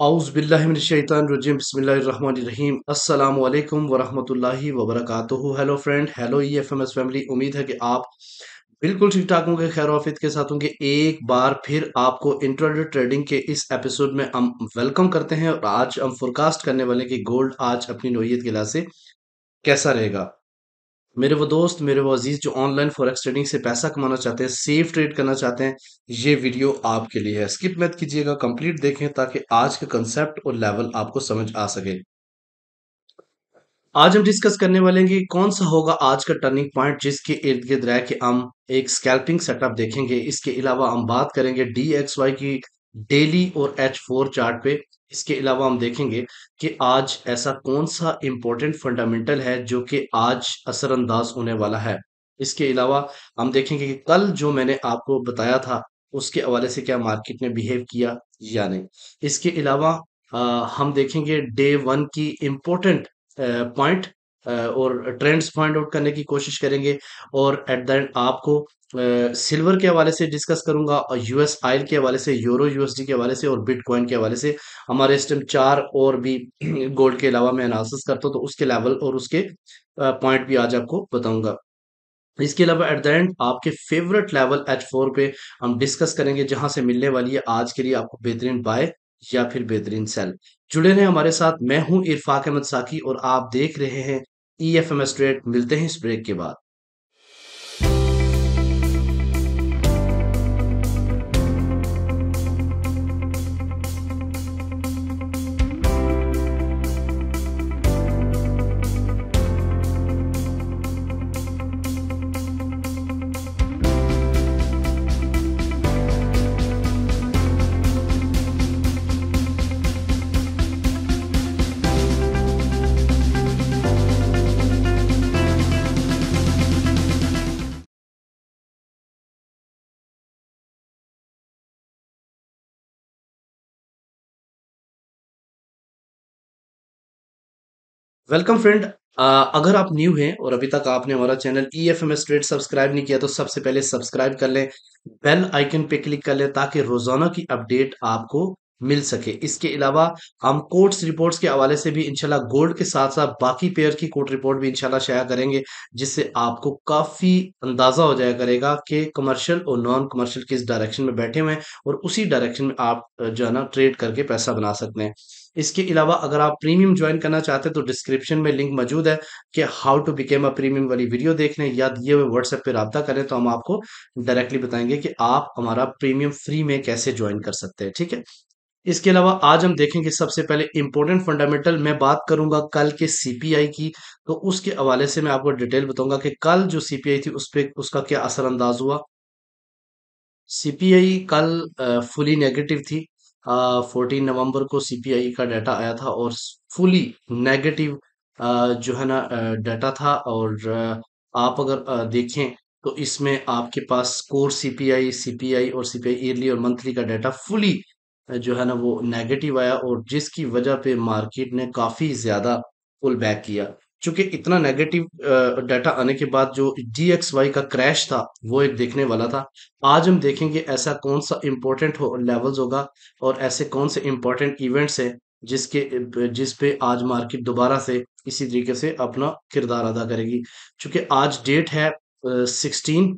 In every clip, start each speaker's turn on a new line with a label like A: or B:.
A: औज़ुबिल्लाहिमिनश्शैतानिर्रजीम बिस्मिल्लाहिर्रहमानिर्रहीम अस्सलामु अलैकुम वरहमतुल्लाहि वबरकातुहू। Hello friend, hello EFMS family. उम्मीद है कि आप बिल्कुल ठीक ठाक होंगे, खैर आफियत के साथ होंगे। एक बार फिर आपको इंट्राडे ट्रेडिंग के इस एपिसोड में हम वेलकम करते हैं और आज हम फोरकास्ट करने वाले हैं कि गोल्ड आज अपनी नोयत के लिहाज से कैसा रहेगा। मेरे वो दोस्त, मेरे वो अजीज जो ऑनलाइन फॉरेक्स ट्रेडिंग से पैसा कमाना चाहते हैं, सेफ ट्रेड करना चाहते हैं, ये वीडियो आपके लिए है। स्किप मत कीजिएगा, कंप्लीट देखें ताकि आज का कंसेप्ट और लेवल आपको समझ आ सके। आज हम डिस्कस करने वाले हैं कि कौन सा होगा आज का टर्निंग पॉइंट जिसके इर्द गिर्द रह के हम एक स्कैल्पिंग सेटअप देखेंगे। इसके अलावा हम बात करेंगे DXY की डेली और H4 चार्ट पे। इसके अलावा हम देखेंगे कि आज ऐसा कौन सा इंपॉर्टेंट फंडामेंटल है जो कि आज असरअंदाज होने वाला है। इसके अलावा हम देखेंगे कि कल जो मैंने आपको बताया था उसके हवाले से क्या मार्केट ने बिहेव किया या नहीं। इसके अलावा अ, हम देखेंगे डे वन की इम्पोर्टेंट पॉइंट और ट्रेंड्स फाइंड आउट करने की कोशिश करेंगे। और एट द एंड आपको सिल्वर के हवाले से डिस्कस करूंगा और यूएस आयल के हवाले से, यूरो यूएसडी के हवाले से और बिटकॉइन के हवाले से। हमारे इस टाइम चार और भी गोल्ड के अलावा मैं एनालिसिस करता हूँ, तो उसके लेवल और उसके पॉइंट भी आज आपको बताऊंगा। इसके अलावा एट द एंड आपके फेवरेट लेवल H4 पे हम डिस्कस करेंगे, जहां से मिलने वाली है आज के लिए आपको बेहतरीन बाय या फिर बेहतरीन सेल। जुड़े रहें हमारे साथ। मैं हूं इरफाक अहमद साकी और आप देख रहे हैं EFMS ट्रेड। मिलते हैं इस ब्रेक के बाद। Welcome friend. अगर आप न्यू हैं और अभी तक आपने हमारा चैनल EFMS ट्रेड सब्सक्राइब नहीं किया तो सबसे पहले सब्सक्राइब कर लें, बेल आइकन पे क्लिक कर लें ताकि रोजाना की अपडेट आपको मिल सके। इसके अलावा हम कोर्ट्स रिपोर्ट्स के हवाले से भी इंशाल्लाह गोल्ड के साथ साथ बाकी पेयर की कोर्ट रिपोर्ट भी इंशाल्लाह शेयर करेंगे, जिससे आपको काफी अंदाजा हो जाया करेगा कि कमर्शियल और नॉन कमर्शियल किस डायरेक्शन में बैठे हुए हैं और उसी डायरेक्शन में आप जो है ना ट्रेड करके पैसा बना सकते हैं। इसके अलावा अगर आप प्रीमियम ज्वाइन करना चाहते हैं तो डिस्क्रिप्शन में लिंक मौजूद है कि how to become a premium वाली वीडियो देख लें या दिए हुए व्हाट्सएप पे राब्ता करें, तो हम आपको डायरेक्टली बताएंगे कि आप हमारा प्रीमियम फ्री में कैसे ज्वाइन कर सकते हैं। ठीक है। इसके अलावा आज हम देखेंगे सबसे पहले इंपॉर्टेंट फंडामेंटल। मैं बात करूंगा कल के सीपीआई की, तो उसके हवाले से मैं आपको डिटेल बताऊंगा कि कल जो सीपीआई थी उस पे उसका क्या असर अंदाज हुआ। सीपीआई कल फुली नेगेटिव थी। 14 नवंबर को सीपीआई का डाटा आया था और फुली नेगेटिव जो है ना डाटा था। और आप अगर देखें तो इसमें आपके पास कोर सीपीआई, सीपीआई और सीपीआई ईयरली और मंथली का डाटा फुली जो है ना वो नेगेटिव आया, और जिसकी वजह पे मार्केट ने काफी ज्यादा पुल बैक किया। चूंकि इतना नेगेटिव डाटा आने के बाद जो DXY का क्रैश था वो एक देखने वाला था। आज हम देखेंगे ऐसा कौन सा इंपॉर्टेंट हो लेवल्स होगा और ऐसे कौन से इंपॉर्टेंट इवेंट्स हैं जिस पे आज मार्केट दोबारा से इसी तरीके से अपना किरदार अदा करेगी। क्योंकि आज डेट है 16,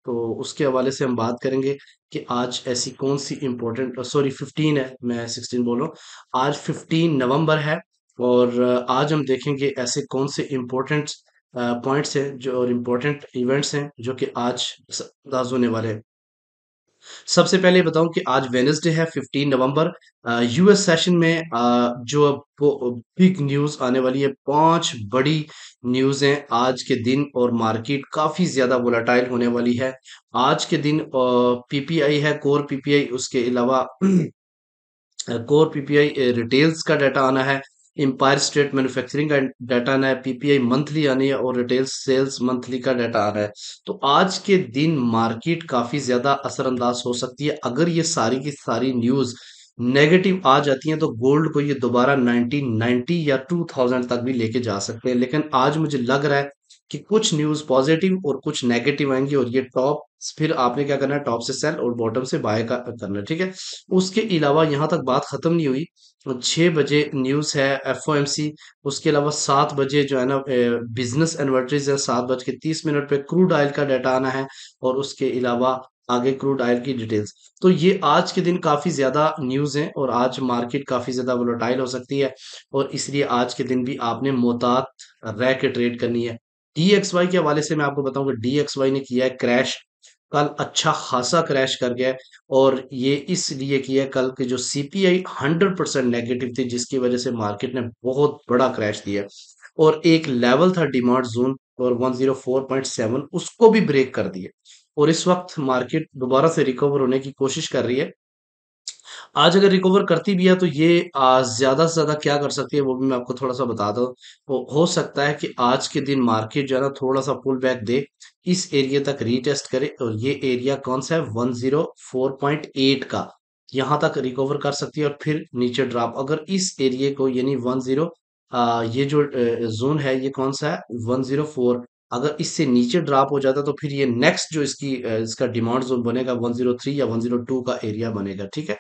A: तो उसके हवाले से हम बात करेंगे कि आज ऐसी कौन सी इंपॉर्टेंट, सॉरी 15 है, मैं 16 बोल रहा हूँ। आज 15 नवंबर है और आज हम देखेंगे ऐसे कौन से इंपॉर्टेंट पॉइंट्स हैं जो और इम्पोर्टेंट इवेंट्स हैं जो कि आज अंदाज होने वाले हैं। सबसे पहले बताऊं कि आज वेनसडे है 15 नवंबर। यूएस सेशन में जो बिग न्यूज आने वाली है, पांच बड़ी न्यूज हैं आज के दिन और मार्केट काफी ज्यादा वोलाटाइल होने वाली है। आज के दिन पीपीआई है, कोर पीपीआई। उसके अलावा कोर पीपीआई रिटेल्स का डाटा आना है, एम्पायर स्टेट मैन्युफैक्चरिंग का डाटा आना है, पीपीआई मंथली आनी है और रिटेल सेल्स मंथली का डाटा आ रहा है। तो आज के दिन मार्केट काफी ज्यादा असरअंदाज हो सकती है। अगर ये सारी की सारी न्यूज नेगेटिव आ जाती हैं तो गोल्ड को ये दोबारा 1990 या 2000 तक भी लेके जा सकते हैं। लेकिन आज मुझे लग रहा है कि कुछ न्यूज़ पॉजिटिव और कुछ नेगेटिव आएँगी और ये टॉप, फिर आपने क्या करना है, टॉप से सेल और बॉटम से बाय का करना है, ठीक है? उसके अलावा यहाँ तक बात खत्म नहीं हुई। 6 बजे न्यूज़ है एफओएमसी, उसके अलावा 7 बजे जो है ना बिज़नेस एडवर्टाइज़ है, 7 बज के 30 मिनट पे क्रूड ऑयल का डाटा आना है और उसके अलावा आगे क्रूड ऑयल की डिटेल्स। तो ये आज के दिन काफ़ी ज़्यादा न्यूज़ हैं और आज मार्केट काफ़ी ज़्यादा वोलेटाइल हो सकती है और इसलिए आज के दिन भी आपने मुहतात रह के ट्रेड करनी है। डीएक्सवाई के हवाले से मैं आपको बताऊंगा, डीएक्सवाई ने किया है क्रैश, कल अच्छा खासा क्रैश कर गया है और ये इसलिए किया है, कल के जो सीपीआई 100% नेगेटिव थी जिसकी वजह से मार्केट ने बहुत बड़ा क्रैश दिया है। और एक लेवल था डिमांड जोन और 104.7 उसको भी ब्रेक कर दिया और इस वक्त मार्केट दोबारा से रिकवर होने की कोशिश कर रही है। आज अगर रिकवर करती भी है तो ये ज्यादा से ज्यादा क्या कर सकती है वो भी मैं आपको थोड़ा सा बता दूं। हो सकता है कि आज के दिन मार्केट जो है ना थोड़ा सा पुल बैक दे, इस एरिया तक रीटेस्ट करे और ये एरिया कौन सा है, 104.8 का, यहाँ तक रिकवर कर सकती है और फिर नीचे ड्रॉप। अगर इस एरिया को यानी 10 ये जो जोन है ये कौन सा है, 104, अगर इससे नीचे ड्रॉप हो जाता तो फिर ये नेक्स्ट जो इसका डिमांड जोन बनेगा 103 या 102 का एरिया बनेगा, ठीक है।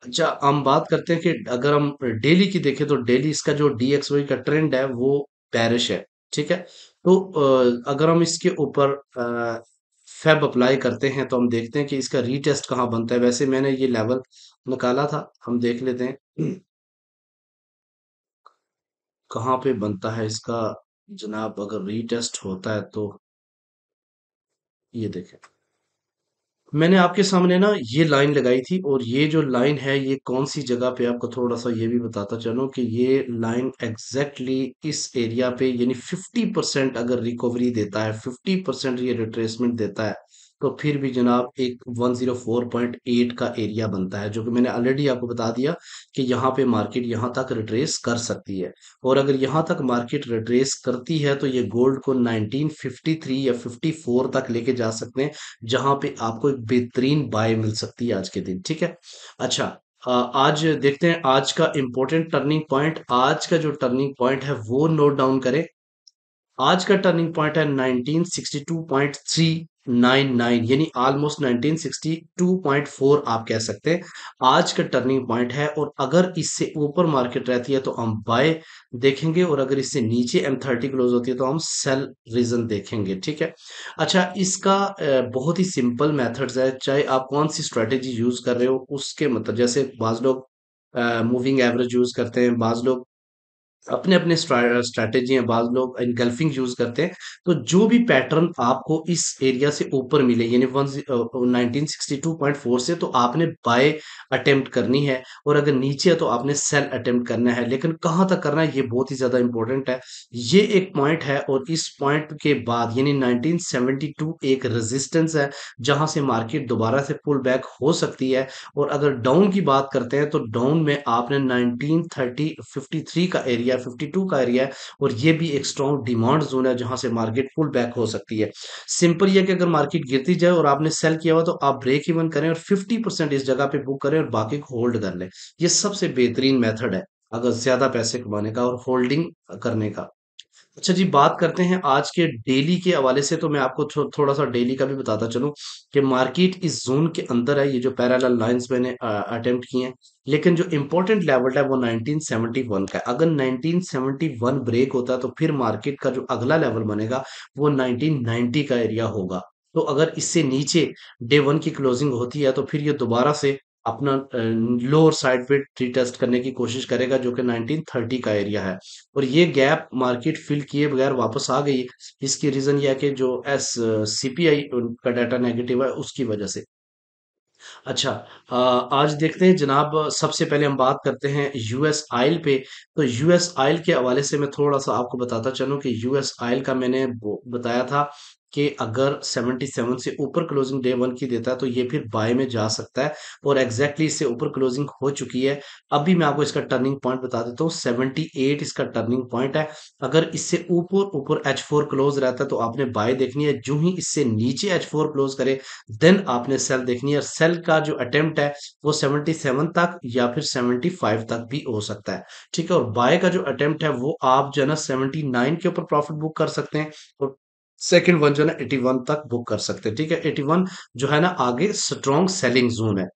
A: अच्छा, हम बात करते हैं कि अगर हम डेली की देखें तो डेली इसका जो डीएक्सवाई का ट्रेंड है वो बेरिश है, ठीक है। तो अगर हम इसके ऊपर फेब अप्लाई करते हैं तो हम देखते हैं कि इसका रीटेस्ट कहाँ बनता है। वैसे मैंने ये लेवल निकाला था, हम देख लेते हैं कहाँ पे बनता है इसका जनाब। अगर रीटेस्ट होता है तो ये देखें, मैंने आपके सामने ना ये लाइन लगाई थी और ये जो लाइन है ये कौन सी जगह पे, आपको थोड़ा सा ये भी बताता चलूं कि ये लाइन एग्जैक्टली इस एरिया पे यानी 50% अगर रिकवरी देता है, 50% ये रिट्रेसमेंट देता है तो फिर भी जनाब एक 104.8 का एरिया बनता है, जो कि मैंने ऑलरेडी आपको बता दिया कि यहाँ पे मार्केट यहाँ तक रिट्रेस कर सकती है। और अगर यहाँ तक मार्केट रिट्रेस करती है तो ये गोल्ड को 1953 या 54 तक लेके जा सकते हैं, जहां पे आपको एक बेहतरीन बाय मिल सकती है आज के दिन, ठीक है। अच्छा, आज देखते हैं आज का इंपॉर्टेंट टर्निंग पॉइंट। आज का जो टर्निंग पॉइंट है वो नोट डाउन करें। आज का टर्निंग पॉइंट है 1962.399 यानी ऑलमोस्ट 1962.4 आप कह सकते हैं। आज का टर्निंग पॉइंट है और अगर इससे ऊपर मार्केट रहती है तो हम बाय देखेंगे और अगर इससे नीचे M30 क्लोज होती है तो हम सेल रीजन देखेंगे, ठीक है। अच्छा, इसका बहुत ही सिंपल मेथड्स है, चाहे आप कौन सी स्ट्रेटेजी यूज कर रहे हो उसके, मतलब जैसे बाज लोग मूविंग एवरेज यूज करते हैं, बाज लोग अपने अपने स्ट्रैटेजी हैं, बाज लोग इनगल्फिंग यूज करते हैं। तो जो भी पैटर्न आपको इस एरिया से ऊपर मिले यानी 1962.4 से, तो आपने बाय अटेम्प्ट करनी है और अगर नीचे है तो आपने सेल अटेम्प्ट करना है। लेकिन कहाँ तक करना है ये बहुत ही ज्यादा इंपॉर्टेंट है। ये एक पॉइंट है और इस पॉइंट के बाद यानी 1972 एक रेजिस्टेंस है जहां से मार्केट दोबारा से पुल बैक हो सकती है। और अगर डाउन की बात करते हैं तो डाउन में आपने 1930 53 का एरिया, 52 का एरिया है और ये भी एक स्ट्रॉन्ग डिमांड जोन है जहां से मार्केट पुल बैक हो सकती है। सिंपल ये कि अगर मार्केट गिरती जाए और आपने सेल किया हुआ तो आप ब्रेक इवन करें और 50% इस जगह पे बुक करें और बाकी को होल्ड कर लें। ये सबसे बेहतरीन मेथड है अगर ज्यादा पैसे कमाने का और होल्डिंग करने का। अच्छा जी, बात करते हैं आज के डेली के हवाले से, तो मैं आपको थोड़ा सा डेली का भी बताता चलूं कि मार्केट इस जोन के अंदर है। ये जो पैरेलल लाइंस मैंने अटेम्प्ट किए हैं, लेकिन जो इंपॉर्टेंट लेवल है वो 1971 का है। अगर 1971 ब्रेक होता है तो फिर मार्केट का जो अगला लेवल बनेगा वो 1990 का एरिया होगा। तो अगर इससे नीचे डे वन की क्लोजिंग होती है तो फिर ये दोबारा से अपना लोअर साइड पे रीटेस्ट करने की कोशिश करेगा जो कि 1930 का एरिया है। और ये गैप मार्केट फिल किए बगैर वापस आ गई। इसकी रीजन ये है कि जो एस सीपीआई का डाटा नेगेटिव है उसकी वजह से। अच्छा, आज देखते हैं जनाब, सबसे पहले हम बात करते हैं यूएस ऑयल पे। तो यूएस ऑयल के हवाले से मैं थोड़ा सा आपको बताता चलूं कि यूएस ऑयल का मैंने बताया था कि अगर 77 से ऊपर क्लोजिंग डे वन की देता है तो ये फिर बाय में जा सकता है, और एग्जैक्टली इससे ऊपर क्लोजिंग हो चुकी है। अभी मैं आपको इसका टर्निंग पॉइंट बता देता हूँ, 78 इसका टर्निंग पॉइंट है। अगर इससे ऊपर ऊपर H4 क्लोज रहता है तो आपने बाय देखनी है, जो ही इससे नीचे H4 क्लोज करे देन आपने सेल देखनी है। सेल का जो अटेम्प्ट है वो 77 तक या फिर 75 तक भी हो सकता है, ठीक है। और बाय का जो अटेम्प्ट है वो आप जो है ना 79 के ऊपर प्रॉफिट बुक कर सकते हैं, और सेकंड वन जो है ना 81 तक बुक कर सकते हैं, ठीक है। 81 जो है ना आगे स्ट्रॉन्ग सेलिंग जोन है।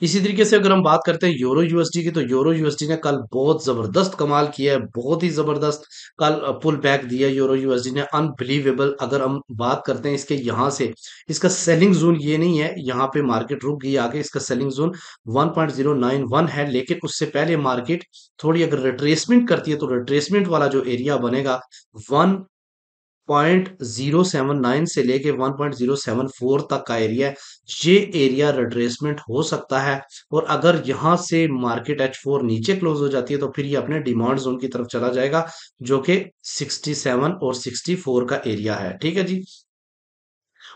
A: इसी तरीके से अगर हम बात करते हैं यूरो यूएसडी की, तो यूरो यूएसडी ने कल बहुत जबरदस्त कमाल किया है, बहुत ही जबरदस्त कल पुल बैक दिया यूरो यूएसडी ने, अनबिलीवेबल। अगर हम बात करते हैं इसके यहाँ से, इसका सेलिंग जोन ये नहीं है, यहाँ पे मार्केट रुक गई आगे, इसका सेलिंग जोन 1.091 है, लेकिन उससे पहले मार्केट थोड़ी अगर रिट्रेसमेंट करती है तो रिट्रेसमेंट वाला जो एरिया बनेगा 1.079 से लेके 1.074 तक का एरिया है। ये एरिया रिट्रेसमेंट हो सकता है, और अगर यहां से मार्केट H4 नीचे क्लोज हो जाती है तो फिर ये अपने डिमांड जोन की तरफ चला जाएगा, जो कि 67 और 64 का एरिया है, ठीक है जी।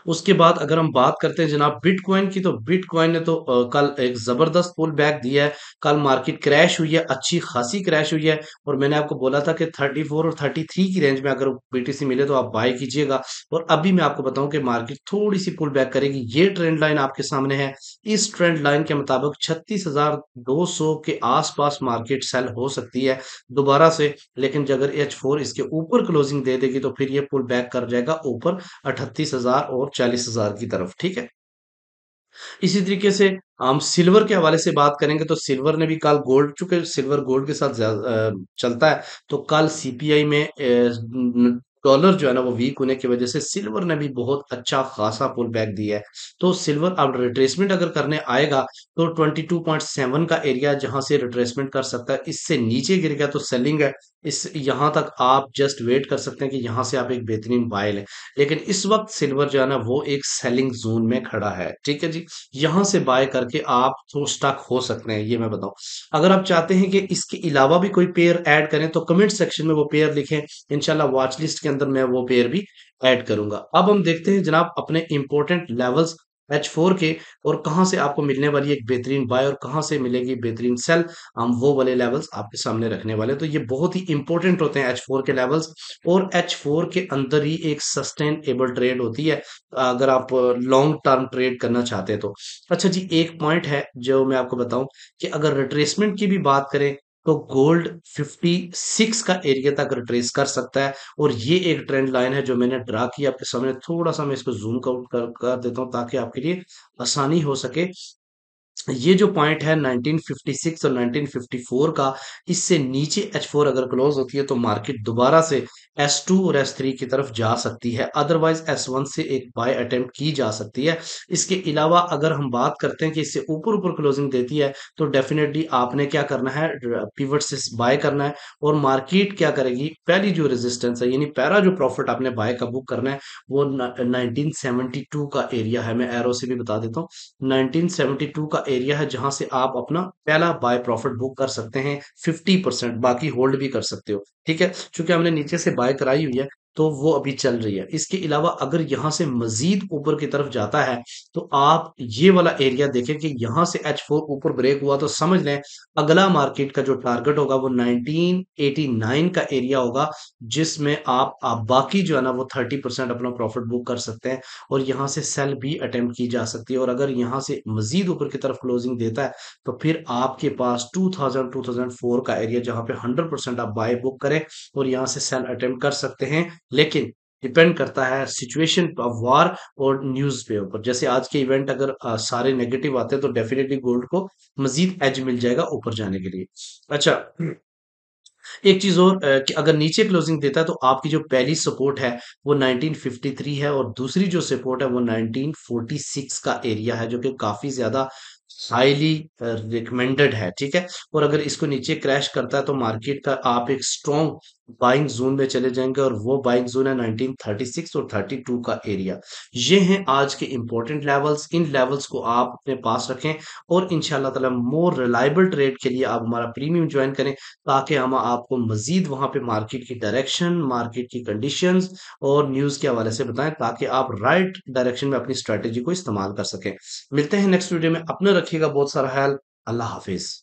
A: उसके बाद अगर हम बात करते हैं जनाब बिटकॉइन की, तो बिटकॉइन ने तो कल एक जबरदस्त पुल बैक दिया है। कल मार्केट क्रैश हुई है, अच्छी खासी क्रैश हुई है, और मैंने आपको बोला था कि 34 और 33 की रेंज में अगर बीटीसी मिले तो आप बाय कीजिएगा। और अभी मैं आपको बताऊं कि मार्केट थोड़ी सी पुल बैक करेगी। ये ट्रेंड लाइन आपके सामने है, इस ट्रेंड लाइन के मुताबिक 36,200 के आसपास मार्केट सेल हो सकती है दोबारा से। लेकिन अगर H4 इसके ऊपर क्लोजिंग दे देगी तो फिर ये पुल बैक कर जाएगा ऊपर 38,000 और 40,000 की तरफ, ठीक है। इसी तरीके से हम सिल्वर के हवाले से बात करेंगे, तो सिल्वर ने भी कल गोल्ड, चूंकि सिल्वर गोल्ड के साथ चलता है, तो कल सीपीआई में डॉलर जो है ना वो वीक होने की वजह से सिल्वर ने भी बहुत अच्छा खासा पुल बैक दिया है। तो सिल्वर अब रिट्रेसमेंट अगर करने आएगा तो 22.7 का एरिया जहां से रिट्रेसमेंट कर सकता है, इससे नीचे गिर गया तो सेलिंग है। इस यहां तक आप जस्ट वेट कर सकते हैं कि यहां से आप एक बेहतरीन बाय लें, लेकिन इस वक्त सिल्वर जो है ना वो एक सेलिंग जोन में खड़ा है, ठीक है जी। यहां से बाय करके आप तो स्टक हो सकते हैं, ये मैं बताऊं। अगर आप चाहते हैं कि इसके अलावा भी कोई पेयर ऐड करें तो कमेंट सेक्शन में वो पेयर लिखें, इंशाल्लाह वॉच लिस्ट के अंदर मैं वो पेयर भी ऐड करूंगा। अब हम देखते हैं जनाब अपने इंपॉर्टेंट लेवल्स H4 के, और कहां से आपको मिलने वाली एक बेहतरीन बाय और कहां से मिलेगी बेहतरीन सेल, हम वो वाले लेवल्स आपके सामने रखने वाले हैं। तो ये बहुत ही इंपॉर्टेंट होते हैं H4 के लेवल्स, और H4 के अंदर ही एक सस्टेनेबल ट्रेड होती है अगर आप लॉन्ग टर्म ट्रेड करना चाहते हैं तो। अच्छा जी, एक पॉइंट है जो मैं आपको बताऊं कि अगर रिट्रेसमेंट की भी बात करें तो गोल्ड 56 का एरिया तक रिट्रेस कर सकता है, और ये एक ट्रेंड लाइन है जो मैंने ड्रा की आपके सामने। थोड़ा सा मैं इसको जूम आउट कर देता हूं ताकि आपके लिए आसानी हो सके। ये जो पॉइंट है 1956 और 1954 का, इससे नीचे H4 अगर क्लोज होती है तो मार्केट दोबारा से S2 और S3 की तरफ जा सकती है, अदरवाइज S1 से एक बाय अटेम्प्ट की जा सकती है। इसके अलावा अगर हम बात करते हैं कि इससे ऊपर ऊपर क्लोजिंग देती है तो डेफिनेटली आपने क्या करना है, पिवट से बाय करना है। और मार्केट क्या करेगी, पहली जो रेजिस्टेंस है यानी पहला जो प्रॉफिट आपने बाय का बुक करना है वो 1972 का एरिया है। मैं एरो से भी बता देता हूँ, 1972 का एरिया है जहां से आप अपना पहला बाय प्रॉफिट बुक कर सकते हैं 50%, बाकी होल्ड भी कर सकते हो, ठीक है। चूंकि हमने नीचे से बाय कराई हुई है तो वो अभी चल रही है। इसके अलावा अगर यहां से मजीद ऊपर की तरफ जाता है तो आप ये वाला एरिया देखें कि यहां से H4 ऊपर ब्रेक हुआ तो समझ लें अगला मार्केट का जो टारगेट होगा वो 1989 का एरिया होगा, जिसमें आप बाकी जो है ना वो 30% अपना प्रॉफिट बुक कर सकते हैं, और यहाँ से सेल भी अटेम्प्ट की जा सकती है। और अगर यहाँ से मजीद ऊपर की तरफ क्लोजिंग देता है तो फिर आपके पास 2000 2004 का एरिया जहां पे 100% आप बाय बुक करें और यहाँ से सेल अटेम्प्ट कर सकते हैं। लेकिन डिपेंड करता है सिचुएशन ऑफ वार और न्यूज पे ऊपर। जैसे आज के इवेंट अगर सारे नेगेटिव आते हैं तो डेफिनेटली गोल्ड को मजीद एज मिल जाएगा ऊपर जाने के लिए। अच्छा, एक चीज और कि अगर नीचे क्लोजिंग देता है तो आपकी जो पहली सपोर्ट है वो 1953 है, और दूसरी जो सपोर्ट है वो 1946 का एरिया है, जो कि काफी ज्यादा हाईली रिकमेंडेड है, ठीक है। और अगर इसको नीचे क्रैश करता है तो मार्केट का आप एक स्ट्रॉन्ग बाइंग जोन में चले जाएंगे और वो बाइंग जोन है 1936 और 32 का एरिया। ये हैं आज के इंपॉर्टेंट लेवल्स। इन लेवल्स को आप अपने पास रखें और इंशाल्लाह ताला मोर रिलायबल ट्रेड के लिए आप हमारा प्रीमियम ज्वाइन करें, ताकि हम आपको मजीद वहां पे मार्केट की डायरेक्शन, मार्केट की कंडीशंस और न्यूज के हवाले से बताएं, ताकि आप राइट डायरेक्शन में अपनी स्ट्रेटेजी को इस्तेमाल कर सकें। मिलते हैं नेक्स्ट वीडियो में। अपना रखिएगा बहुत सारा ख्याल। अल्लाह हाफिज।